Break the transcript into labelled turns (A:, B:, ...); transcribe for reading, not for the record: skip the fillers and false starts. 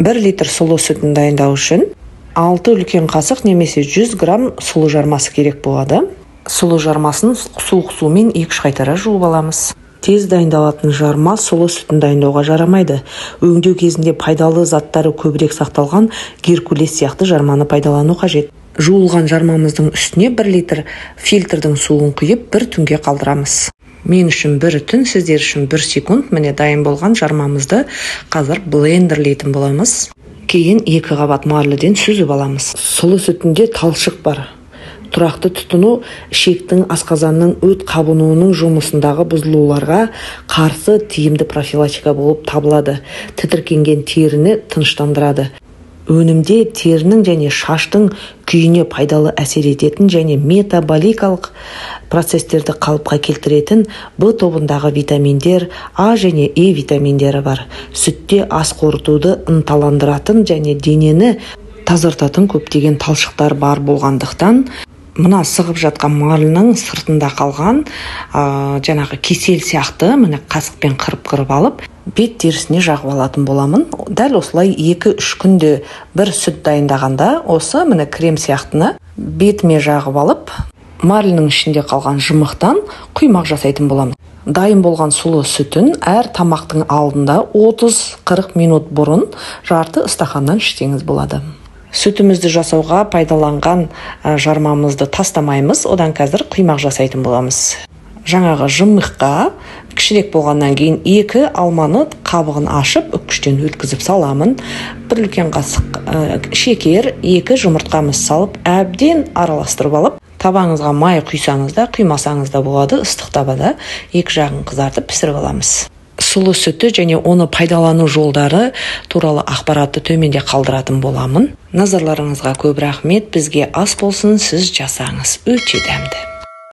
A: 1 литр сұлы сүтін дайындау үшін 6 үлкен қасық немесе 100 грамм сұлы жармасы керек болады. Сұлы жармасын суық сумен 2-3 қайтара жуып аламыз. Тез дайындалатын жарма сұлы сүтін дайындауға жарамайды. Өңдеу кезінде пайдалы заттары көбірек сақталған геркулес сияқты жарманы пайдалану қажет. Жуылған жармамыздың үстіне 1 литр фильтрдің суын құйып 1 түнге қалдырамыз. Мен үшін 1 түн, сіздер үшін 1 секунд. Міне дайын болған жармамызды қазір блендерлейтін боламыз. Кейін 2 қабат марліден сүзіп аламыз. Сұлы сүтінде талшық бар. Тұрақты тұтыну ішектің асқазанның өт қабынуының жұмысындағы бұзылуларға қарсы тиімді профилактика болып табылады. Тітіркенген теріні тыныштандырады. Өнімде терінің және шаштың күйіне пайдалы әсер ететін және метаболикалық процестерді қалыпқа келтіретін В тобындағы витаминдер, А және Е витаминдері бар. Сүтте ас қорытуды ынталандыратын және денені тазартатын көптеген талшықтар бар болғандықтан, мына сығып жатқан марлының сыртында қалған жаңағы кесел сияқты міне қасықпен қырып алып, бет терісіне жағып алатын боламын. Дәл осылай 2-3 күнде бір сүт дайындағанда осы міне крем сияқтыны бетіме жағып алып, марлының ішінде қалған жымықтан құймақ жасайтын боламын. Дайын болған сұлы сүтін әр тамақтың алдында 30-40 минут бұрын жарты стақаннан ішсеңіз болады. Сүтімізді жасауға пайдаланған жармамызды тастамаймыз, одан қазір құймақ жасайтын боламыз. Жаңағы жымыққа кішірек болғаннан кейін 2 алманы қабығын ашып, үккіштен өткізіп саламын. 1 үлкен қасық шекер, 2 жұмыртқамыз салып, әбден араластырып алып, табаңызға май құйсаңыз да, құймасаңыз да болады, ыстық табада 2 жағын қызартып пісіріп аламыз. Сұлы сүтті және оны пайдалану жолдары туралы ақпаратты төменде қалдыратын боламын. Назарларыңызға көп рахмет. Бізге ас болсын, сіз жасаңыз. Өте дәмді.